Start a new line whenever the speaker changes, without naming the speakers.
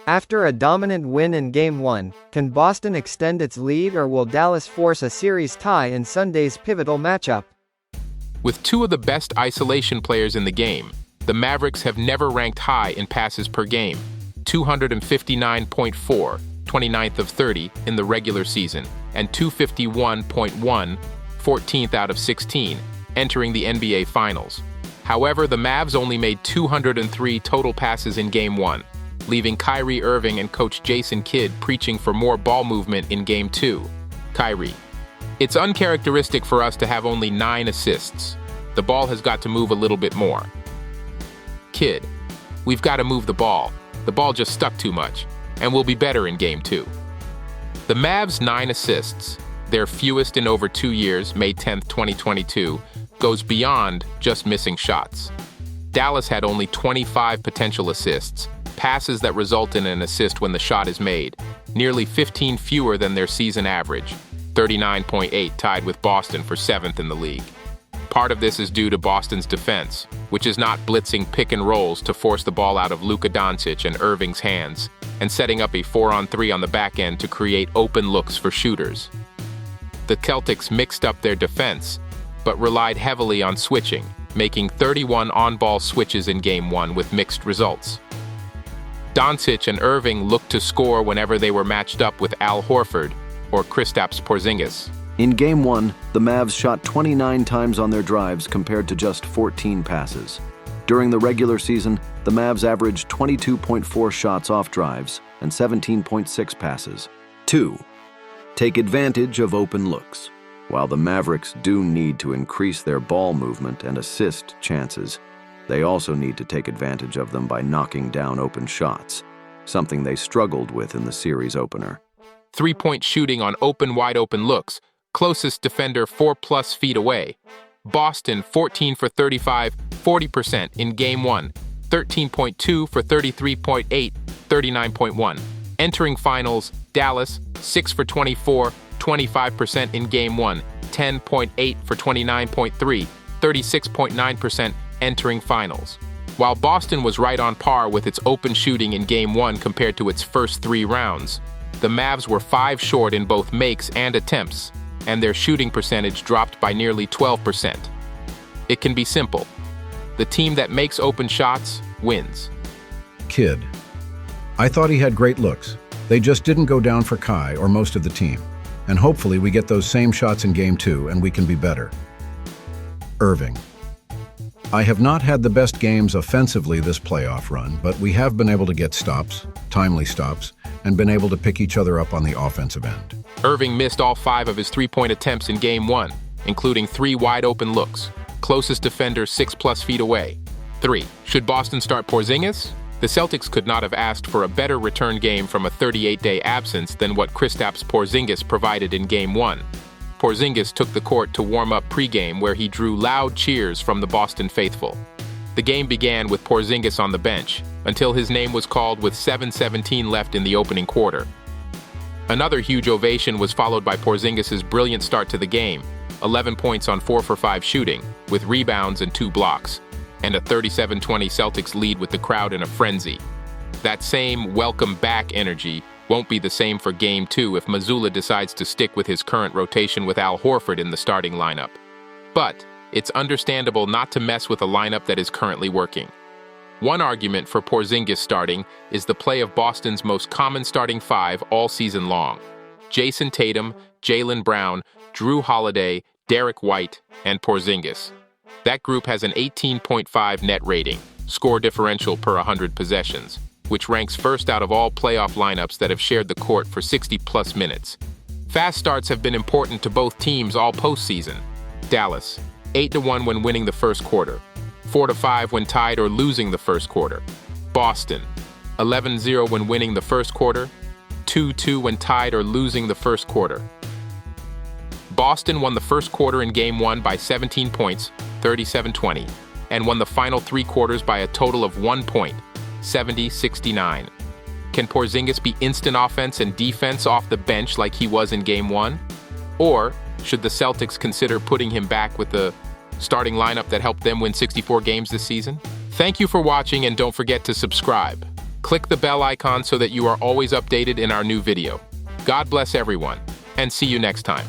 After a dominant win in Game 1, can Boston extend its lead or will Dallas force a series tie in Sunday's pivotal matchup?
With two of the best isolation players in the game, the Mavericks have never ranked high in passes per game, 259.4, 29th of 30 in the regular season, and 251.1, 14th out of 16, entering the NBA Finals. However, the Mavs only made 203 total passes in Game 1, leaving Kyrie Irving and coach Jason Kidd preaching for more ball movement in Game 2. Kyrie: "It's uncharacteristic for us to have only 9 assists. The ball has got to move a little bit more." Kidd: "We've got to move the ball. The ball just stuck too much, and we'll be better in Game 2. The Mavs' 9 assists, their fewest in over 2 years, May 10, 2022, goes beyond just missing shots. Dallas had only 25 potential assists, passes that result in an assist when the shot is made, nearly 15 fewer than their season average, 39.8, tied with Boston for 7th in the league. Part of this is due to Boston's defense, which is not blitzing pick and rolls to force the ball out of Luka Doncic and Irving's hands, and setting up a 4-on-3 on the back end to create open looks for shooters. The Celtics mixed up their defense, but relied heavily on switching, making 31 on-ball switches in Game 1 with mixed results. Doncic and Irving looked to score whenever they were matched up with Al Horford or Kristaps Porzingis.
In Game 1, the Mavs shot 29 times on their drives compared to just 14 passes. During the regular season, the Mavs averaged 22.4 shots off drives and 17.6 passes. 2. Take advantage of open looks. While the Mavericks do need to increase their ball movement and assist chances, they also need to take advantage of them by knocking down open shots, something they struggled with in the series opener.
3-point shooting on wide open looks, closest defender 4+ feet away. Boston 14 for 35, 40% in Game 1, 13.2 for 33.8, 39.1. Entering Finals, Dallas 6 for 24, 25% in Game 1, 10.8 for 29.3, 36.9% entering Finals. While Boston was right on par with its open shooting in Game 1 compared to its first 3 rounds, the Mavs were 5 short in both makes and attempts, and their shooting percentage dropped by nearly 12%. It can be simple. The team that makes open shots wins.
Kidd: "I thought he had great looks. They just didn't go down for Kai or most of the team. And hopefully we get those same shots in Game 2 and we can be better." Irving: "I have not had the best games offensively this playoff run, but we have been able to get stops, timely stops, and been able to pick each other up on the offensive end."
Irving missed all 5 of his 3-point attempts in Game 1, including 3 wide-open looks. Closest defender 6+ feet away. 3. Should Boston start Porzingis? The Celtics could not have asked for a better return game from a 38-day absence than what Kristaps Porzingis provided in Game 1. Porzingis took the court to warm up pregame, where he drew loud cheers from the Boston faithful. The game began with Porzingis on the bench, until his name was called with 7:17 left in the opening quarter. Another huge ovation was followed by Porzingis' brilliant start to the game, 11 points on 4 for 5 shooting, with rebounds and 2 blocks, and a 37-20 Celtics lead with the crowd in a frenzy. That same welcome back energy won't be the same for Game 2 if Mazzulla decides to stick with his current rotation with Al Horford in the starting lineup. But it's understandable not to mess with a lineup that is currently working. One argument for Porzingis starting is the play of Boston's most common starting 5 all season long: Jason Tatum, Jaylen Brown, Jrue Holiday, Derek White, and Porzingis. That group has an 18.5 net rating, score differential per 100 possessions, which ranks first out of all playoff lineups that have shared the court for 60+ minutes. Fast starts have been important to both teams all postseason. Dallas, 8-1 when winning the first quarter, 4-5 when tied or losing the first quarter. Boston, 11-0 when winning the first quarter, 2-2 when tied or losing the first quarter. Boston won the first quarter in Game 1 by 17 points, 37-20, and won the final 3 quarters by a total of 1 point, 70-69. Can Porzingis be instant offense and defense off the bench like he was in Game 1? Or should the Celtics consider putting him back with the starting lineup that helped them win 64 games this season? Thank you for watching, and don't forget to subscribe. Click the bell icon so that you are always updated in our new video. God bless everyone, and see you next time.